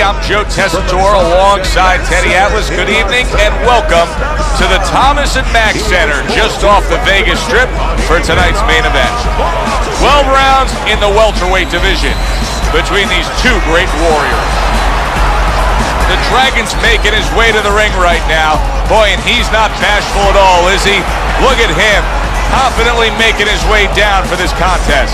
I'm Joe Tessitore alongside Teddy Atlas. Good evening and welcome to the Thomas & Mack Center just off the Vegas Strip for tonight's main event. 12 rounds in the welterweight division between these two great warriors. The Dragon's making his way to the ring right now. Boy, and he's not bashful at all, is he? Look at him, confidently making his way down for this contest.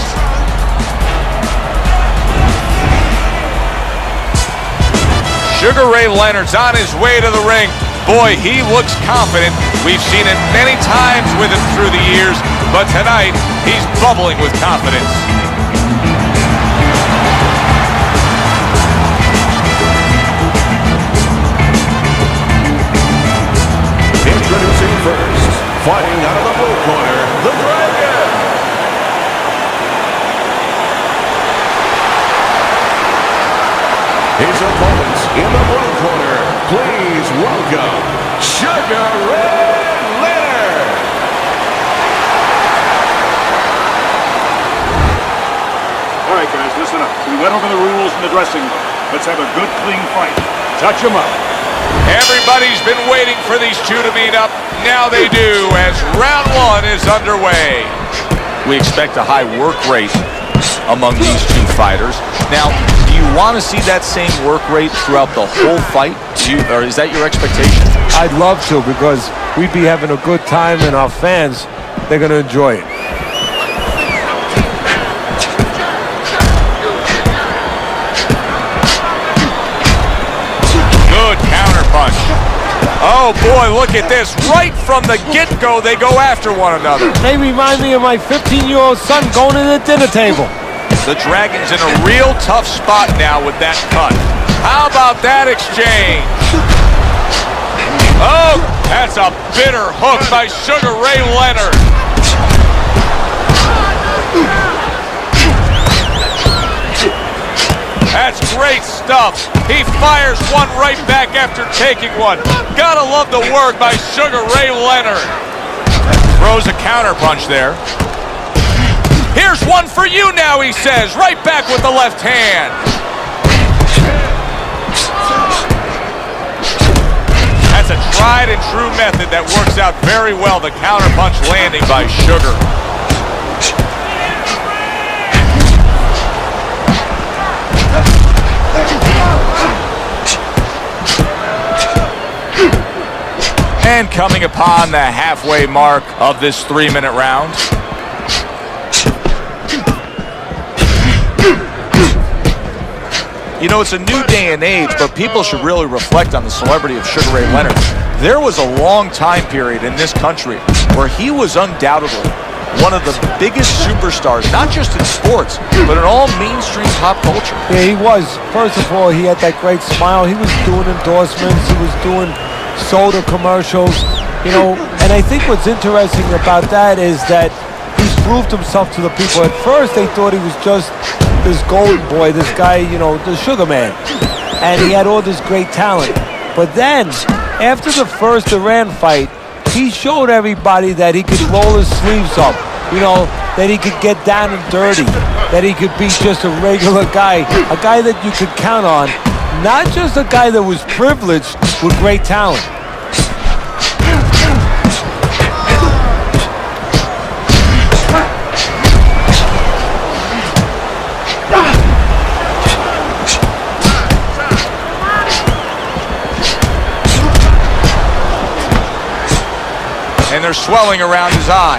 Sugar Ray Leonard's on his way to the ring. Boy, he looks confident. We've seen it many times with him through the years, but tonight, he's bubbling with confidence. Introducing first, fighting out of the blue corner, the Dragon. His opponents in the blue corner, please welcome Sugar Ray Leonard. All right, guys, listen up. We went over the rules in the dressing room. Let's have a good, clean fight. Touch them up. Everybody's been waiting for these two to meet up. Now they do, as round one is underway. We expect a high work rate among these two fighters. Now, do you want to see that same work rate throughout the whole fight? Or is that your expectation? I'd love to, because we'd be having a good time and our fans, they're going to enjoy it. Good counter punch. Oh boy, look at this. Right from the get-go, they go after one another. They remind me of my 15-year-old son going to the dinner table. The Dragon's in a real tough spot now with that cut. How about that exchange? Oh, that's a bitter hook by Sugar Ray Leonard. That's great stuff. He fires one right back after taking one. Gotta love the work by Sugar Ray Leonard. Throws a counter punch there. Here's one for you now, he says, right back with the left hand. That's a tried and true method that works out very well, the counterpunch landing by Sugar. And coming upon the halfway mark of this 3-minute round. You know, it's a new day and age, but people should really reflect on the celebrity of Sugar Ray Leonard. There was a long time period in this country where he was undoubtedly one of the biggest superstars, not just in sports, but in all mainstream pop culture. Yeah, he was. First of all, he had that great smile. He was doing endorsements. He was doing soda commercials, you know. And I think what's interesting about that is that he's proved himself to the people. At first, they thought he was just this golden boy, this guy, you know, the Sugar Man, and he had all this great talent. But then, after the first Iran fight, he showed everybody that he could roll his sleeves up, you know, that he could get down and dirty, that he could be just a regular guy, a guy that you could count on, not just a guy that was privileged with great talent. And they're swelling around his eye.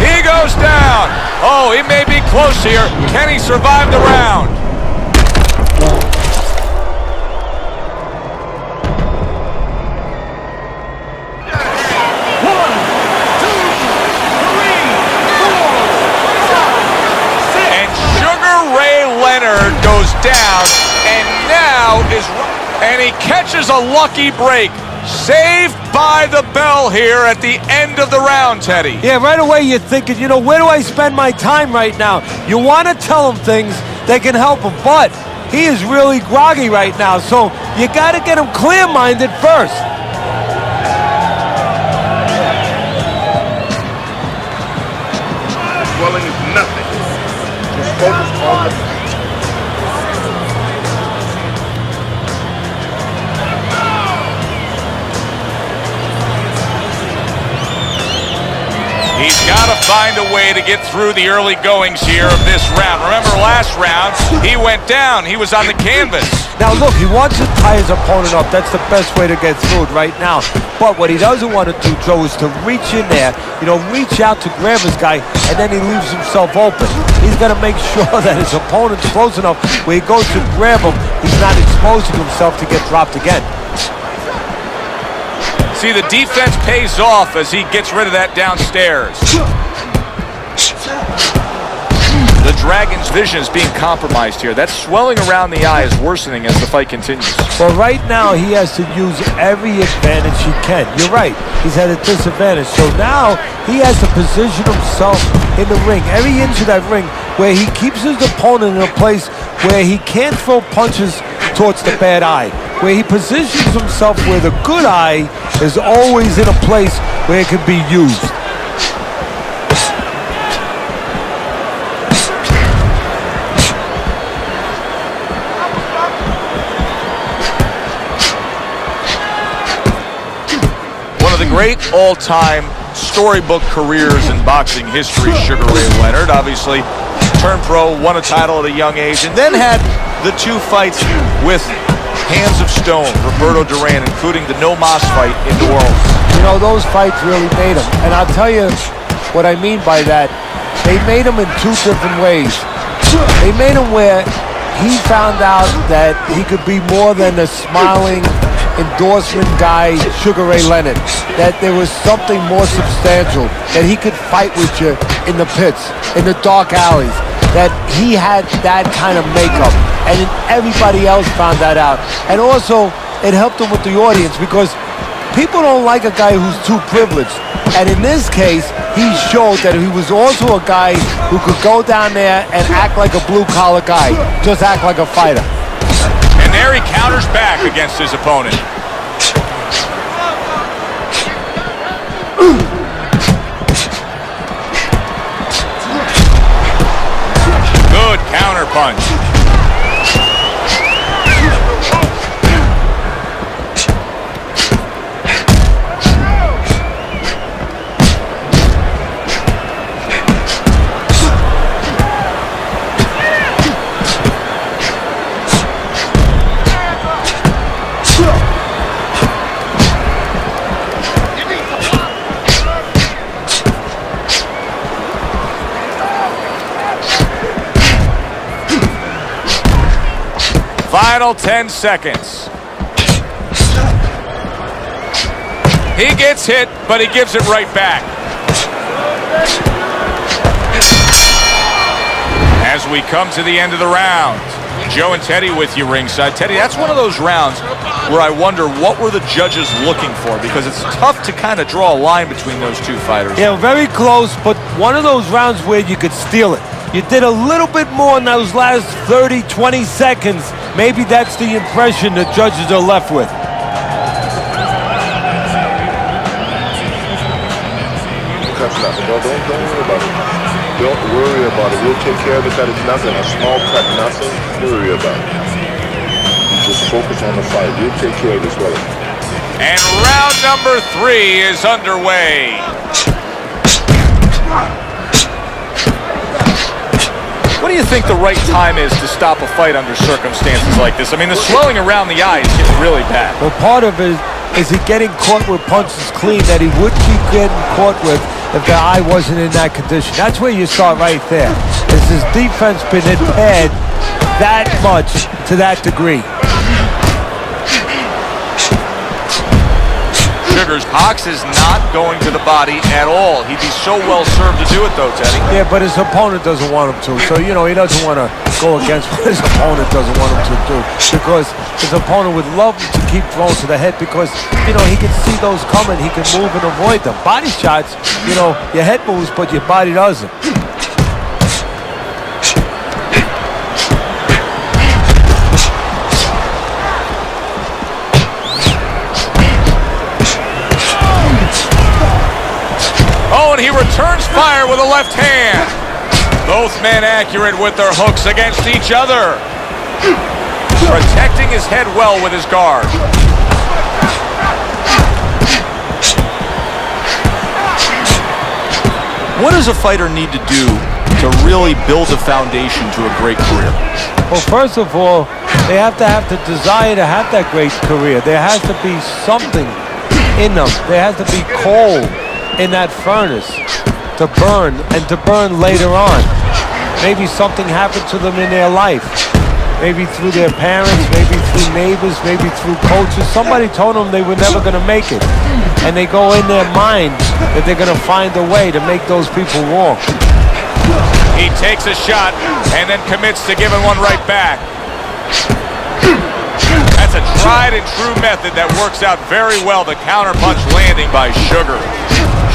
He goes down. Oh, he may be close here. Can he survive the round? And Sugar Ray Leonard goes down, and now and he catches a lucky break. Saved by the bell here at the end of the round, Teddy. Yeah, right away you're thinking, you know, where do I spend my time right now? You want to tell him things that can help him, but he is really groggy right now, so you got to get him clear-minded first. Swelling is nothing. Just focus on the got to find a way to get through the early goings here of this round. Remember last round, he went down. He was on the canvas. Now look, he wants to tie his opponent up. That's the best way to get through it right now. But what he doesn't want to do, Joe, is to reach in there, reach out to grab his guy, and then he leaves himself open. He's got to make sure that his opponent's close enough where he goes to grab him, he's not exposing himself to get dropped again. See, the defense pays off as he gets rid of that downstairs. The Dragon's vision is being compromised here. That swelling around the eye is worsening as the fight continues. Well, right now, he has to use every advantage he can. You're right. He's at a disadvantage. So now, he has to position himself in the ring, every inch of that ring, where he keeps his opponent in a place where he can't throw punches towards the bad eye, where he positions himself where the good eye is always in a place where it can be used. One of the great all-time storybook careers in boxing history, Sugar Ray Leonard. Obviously, turned pro, won a title at a young age, and then had the two fights with Hands of Stone, Roberto Duran, including the No Mas fight in New Orleans. Those fights really made him. And I'll tell you what I mean by that. They made him in two different ways. They made him where he found out that he could be more than a smiling endorsement guy, Sugar Ray Leonard. That there was something more substantial. That he could fight with you in the pits, in the dark alleys. That he had that kind of makeup, and everybody else found that out. And also, it helped him with the audience because people don't like a guy who's too privileged. And in this case, he showed that he was also a guy who could go down there and act like a blue-collar guy, just act like a fighter. And there he counters back against his opponent. Good counter punch. Final 10 seconds. He gets hit, but he gives it right back. As we come to the end of the round, Joe and Teddy with you ringside. Teddy, that's one of those rounds where I wonder what were the judges looking for, because it's tough to kind of draw a line between those two fighters. Yeah, very close, but one of those rounds where you could steal it. You did a little bit more in those last 30, 20 seconds. Maybe that's the impression the judges are left with. Don't worry about it. Don't worry about it. We'll take care of it. That is nothing. A small cut, nothing. Don't worry about it. You just focus on the fight. We'll take care of this, brother. And round number 3 is underway. What do you think the right time is to stop a fight under circumstances like this? I mean, the swelling around the eye is getting really bad. Well, part of it is he getting caught with punches clean that he would keep getting caught with if the eye wasn't in that condition. That's where you start right there. Is his defense been impaired that much to that degree? Sugar's box is not going to the body at all. He'd be so well served to do it, though, Teddy. Yeah, but his opponent doesn't want him to. So, he doesn't want to go against what his opponent doesn't want him to do. Because his opponent would love him to keep throwing to the head because, he can see those coming. He can move and avoid them. Body shots, your head moves, but your body doesn't. And he returns fire with a left hand. Both men accurate with their hooks against each other. Protecting his head well with his guard. What does a fighter need to do to really build a foundation to a great career? Well, first of all, they have to have the desire to have that great career. There has to be something in them. There has to be coal in that furnace to burn, and to burn later on. Maybe something happened to them in their life. Maybe through their parents, maybe through neighbors, maybe through coaches. Somebody told them they were never going to make it. And they go in their mind that they're going to find a way to make those people walk. He takes a shot and then commits to giving one right back. That's a tried and true method that works out very well. The counterpunch landing by Sugar.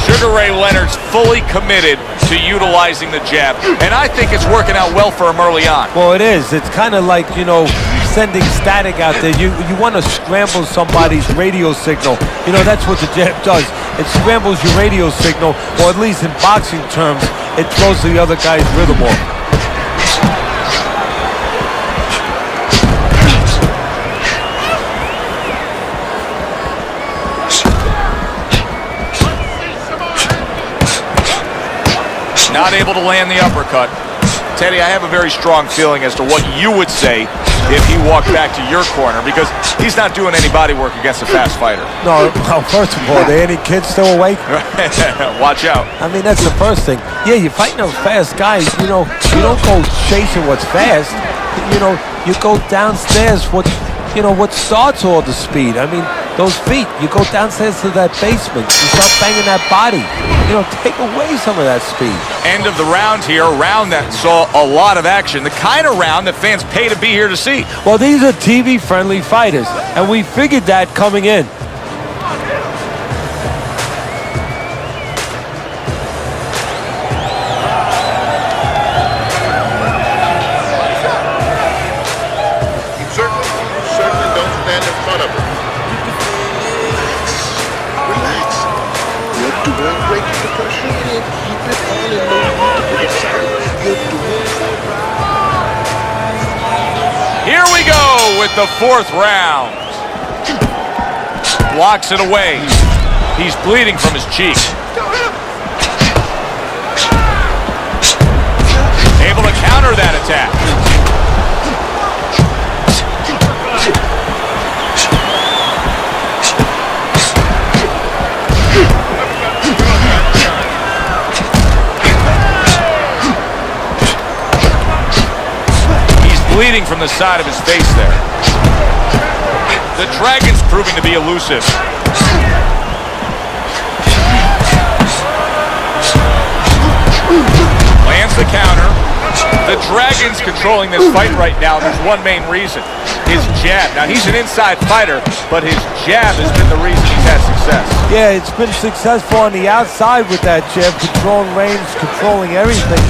Sugar Ray Leonard's fully committed to utilizing the jab, and I think it's working out well for him early on. Well, it is. It's kind of like, you know, sending static out there. You want to scramble somebody's radio signal. You know, that's what the jab does. It scrambles your radio signal, or at least in boxing terms, it throws the other guy's rhythm off. Not able to land the uppercut. Teddy, I have a very strong feeling as to what you would say if he walked back to your corner, because he's not doing any body work against a fast fighter. No, first of all, are there any kids still awake? Watch out. I mean, that's the first thing. Yeah, you're fighting those fast guys. You know, you don't go chasing what's fast. You know, you go downstairs what starts all the speed. I mean, those feet, you go downstairs to that basement, you start banging that body. You know, take away some of that speed. End of the round here, a round that saw a lot of action, the kind of round that fans pay to be here to see. Well, these are TV-friendly fighters, and we figured that coming in. Certainly don't stand in front of him. Relax. You're doing great. Keep the pressure in. Keep it on and no need to be excited. You're doing great. Here we go with the fourth round. Blocks it away. He's bleeding from his cheek. Able to counter that attack. Bleeding from the side of his face there. The Dragon's proving to be elusive. Lands the counter. The Dragon's controlling this fight right now. There's one main reason. His jab. Now, he's an inside fighter, but his jab has been the reason he's had success. Yeah, it's been successful on the outside with that jab, controlling range, controlling everything.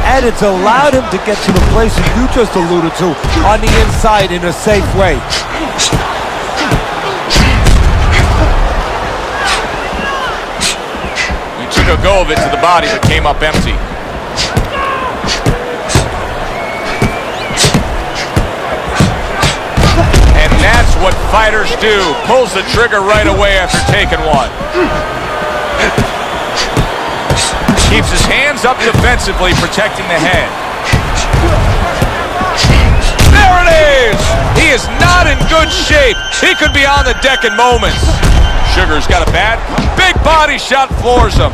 And it's allowed him to get to the places you just alluded to on the inside in a safe way. He took a go of it to the body, but came up empty. And that's what fighters do. Pulls the trigger right away after taking one. Keeps his hands up defensively, protecting the head. There it is! He is not in good shape. He could be on the deck in moments. Sugar's got a bad, big body shot, floors him.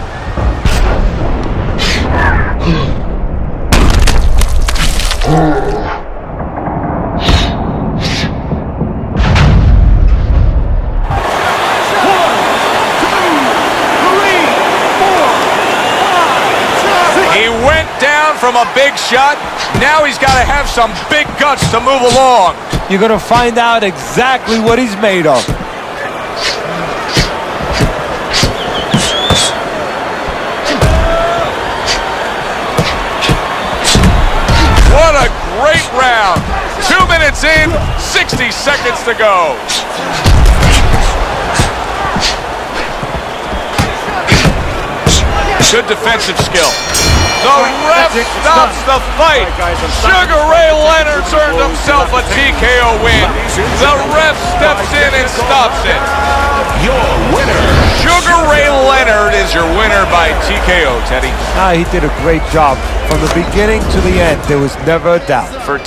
From a big shot, now he's got to have some big guts to move along. You're going to find out exactly what he's made of. What a great round. 2 minutes in, 60 seconds to go. Good defensive skill. The ref stops the fight. Sugar Ray Leonard's earned himself a TKO win. The ref steps in and stops it. Your winner, Sugar Ray Leonard is your winner. winner by TKO, Teddy. He did a great job. From the beginning to the end, there was never a doubt. For